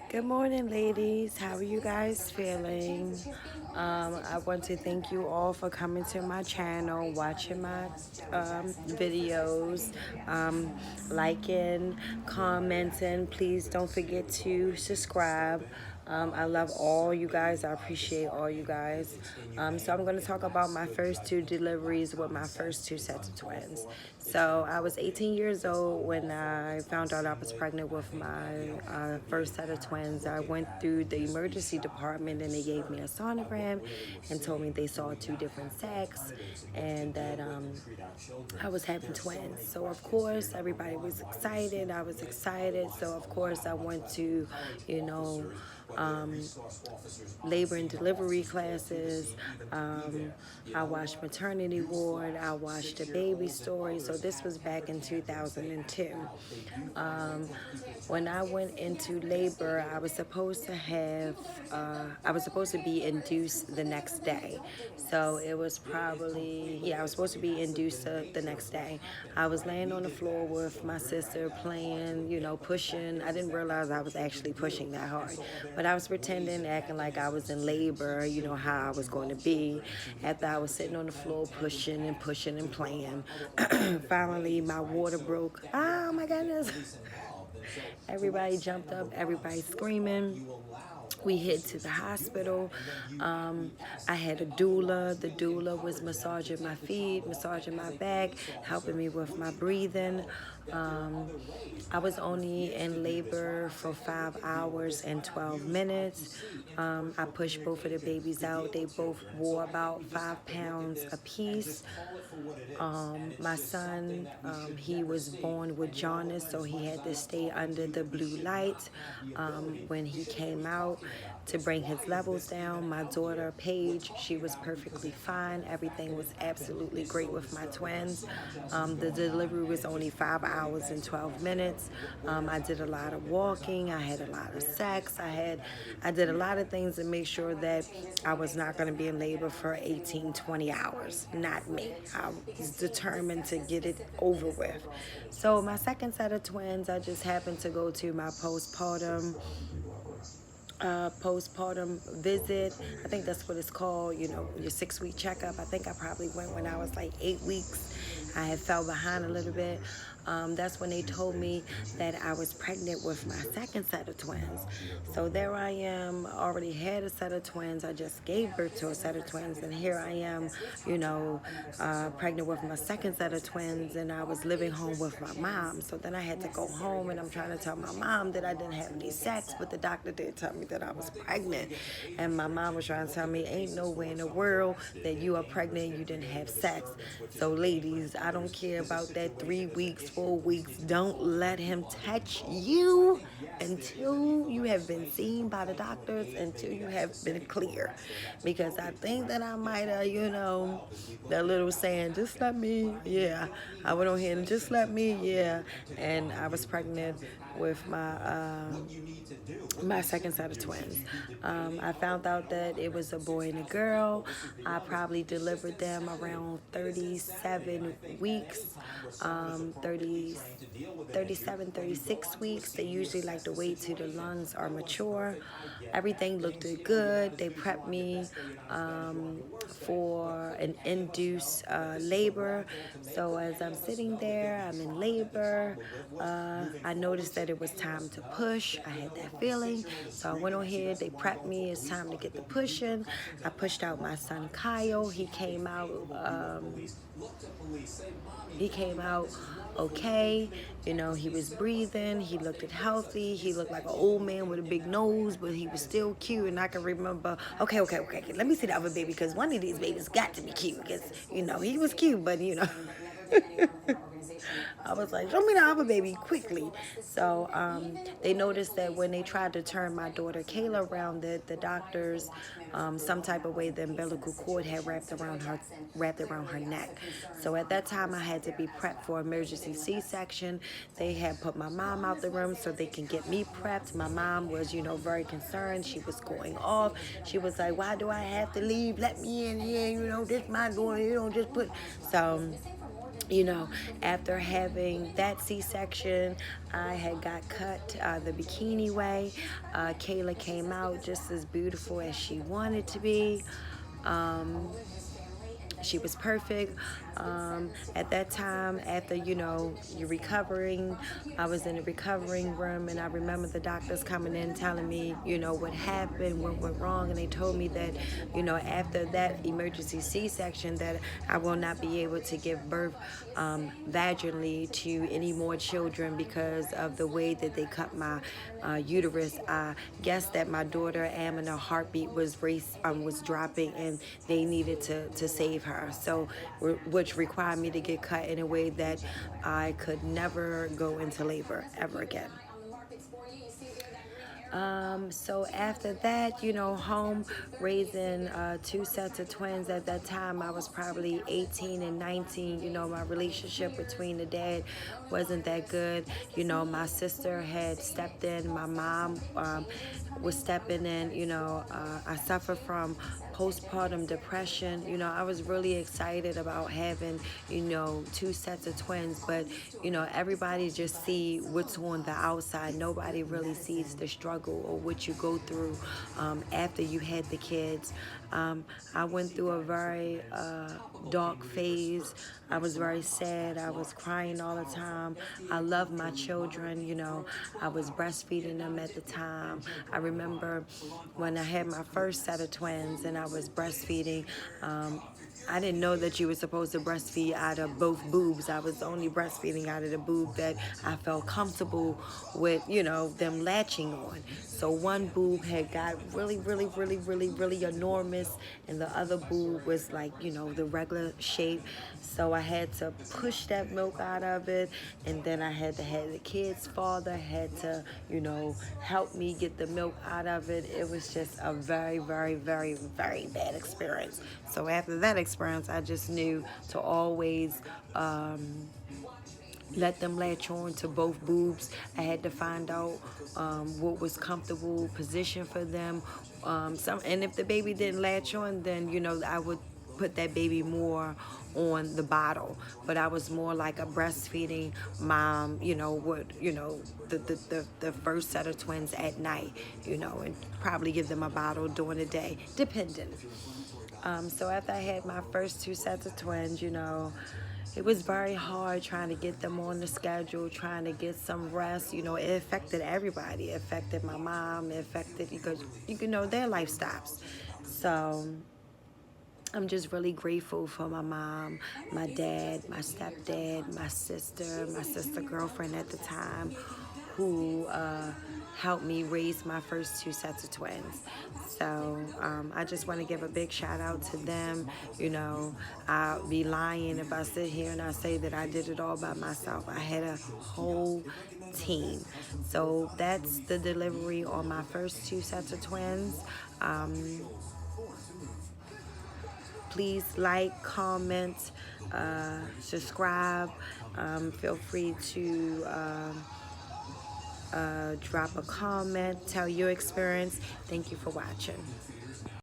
Good morning, ladies. How are you guys feeling? I want to thank you all for coming to my channel, watching my videos, liking, commenting. Please don't forget to subscribe. I love all you guys. I appreciate all you guys. So I'm going to talk about my first two deliveries with my first two sets of twins. So I was 18 years old when I found out I was pregnant with my first set of twins. I went through the emergency department and they gave me a sonogram and told me they saw two different sacs and that I was having twins. So of course everybody was excited. I was excited. So of course I went to, you know, um, labor and delivery classes. I watched maternity ward. I watched a baby story. So this was back in 2002. Um, when I went into labor, I was supposed to be induced the next day. So it was probably, yeah, I was supposed to be induced the next day. I was laying on the floor with my sister playing, pushing. I didn't realize I was actually pushing that hard, but I was pretending, acting like I was in labor, how I was going to be. After I was sitting on the floor pushing and pushing and playing, finally my water broke. Oh my goodness. Everybody jumped up, everybody screaming. We hid to the hospital. I had a doula. The doula was massaging my feet, massaging my back, helping me with my breathing. Um, I was only in labor for 5 hours and 12 minutes. I pushed both of the babies out. They both wore about 5 pounds apiece. My son, he was born with jaundice, so he had to stay under the blue light when he came out to bring his levels down. My daughter, Paige, she was perfectly fine. Everything was absolutely great with my twins. The delivery was only 5 hours and 12 minutes. I did a lot of walking. I had a lot of sex. I did a lot of things to make sure that I was not going to be in labor for 18, 20 hours. Not me. I was determined to get it over with. So my second set of twins, I just happened to go to my postpartum visit. I think that's what it's called, your 6-week checkup. I think I probably went when I was like 8 weeks. I had fell behind a little bit. That's when they told me that I was pregnant with my second set of twins. So there I am, already had a set of twins. I just gave birth to a set of twins, and here I am, pregnant with my second set of twins, and I was living home with my mom. So then I had to go home, and I'm trying to tell my mom that I didn't have any sex, but the doctor did tell me that I was pregnant. And my mom was trying to tell me, ain't no way in the world that you are pregnant and you didn't have sex. So ladies, I don't care about that 3 weeks, 4 weeks. Don't let him touch you until you have been seen by the doctors, until you have been clear. Because I think that I might have, that little saying, just let me, yeah. I went on here and just let me, yeah. And I was pregnant with my second set of twins. I found out that it was a boy and a girl. I probably delivered them around 37 weeks, 30, 37, 36 weeks. They usually like to wait till the lungs are mature. Everything looked good. They prepped me for an induced labor. So as I'm sitting there, I'm in labor. I noticed that it was time to push. I had that feeling. So I went on here. They prepped me. It's time to get the pushing. I pushed out my son Kyle. He came out. Okay. He was breathing. He looked healthy. He looked like an old man with a big nose, but he was still cute. And I can remember, okay. Let me see the other baby, because one of these babies got to be cute, because, he was cute, but, I was like, show me the other baby quickly. So they noticed that when they tried to turn my daughter Kayla around, the doctors, some type of way, the umbilical cord had wrapped around her neck. So at that time, I had to be prepped for emergency C-section. They had put my mom out the room so they can get me prepped. My mom was, very concerned. She was going off. She was like, why do I have to leave? Let me in here. This my daughter. Just put. So you know, after having that C-section, I had got cut the bikini way. Kayla came out just as beautiful as she wanted to be. Um, she was perfect. At that time, after, you know, you're recovering, I was in the recovering room, and I remember the doctors coming in telling me, you know, what happened, what went wrong, and they told me that, you know, after that emergency C-section, that I will not be able to give birth vaginally to any more children because of the way that they cut my uterus. I guess that my daughter Amina heartbeat was dropping, and they needed to save her. So, which required me to get cut in a way that I could never go into labor ever again. So after that, you know, home raising two sets of twins. At that time, I was probably 18 and 19. You know, my relationship between the dad wasn't that good. You know, my sister had stepped in. My mom was stepping in. You know, I suffered from postpartum depression. You know, I was really excited about having, you know, two sets of twins, but, you know, everybody just see what's on the outside. Nobody really sees the struggle or what you go through after you had the kids. I went through a very dark phase. I was very sad. I was crying all the time. I love my children, you know. I was breastfeeding them at the time. I remember when I had my first set of twins and I was breastfeeding. I didn't know that you were supposed to breastfeed out of both boobs. I was only breastfeeding out of the boob that I felt comfortable with, you know, them latching on. So one boob had got really enormous, and the other boob was like, you know, the regular shape. So I had to push that milk out of it, and then I had to have the kid's father had to, you know, help me get the milk out of it. It was just a very bad experience. So after that experience, I just knew to always let them latch on to both boobs. I had to find out what was comfortable position for them. And if the baby didn't latch on, then, you know, I would put that baby more on the bottle. But I was more like a breastfeeding mom, you know, would, you know, the first set of twins at night, you know, and probably give them a bottle during the day, depending. So after I had my first two sets of twins, you know, it was very hard trying to get them on the schedule, trying to get some rest. You know, it affected everybody. It affected my mom. It affected, because, you know, their lifestyles. So I'm just really grateful for my mom, my dad, my stepdad, my sister girlfriend at the time, who helped me raise my first two sets of twins. So I just want to give a big shout out to them. You know, I'll be lying if I sit here and I say that I did it all by myself. I had a whole team. So that's the delivery on my first two sets of twins. Please like, comment, subscribe. Feel free to drop a comment, tell your experience. Thank you for watching.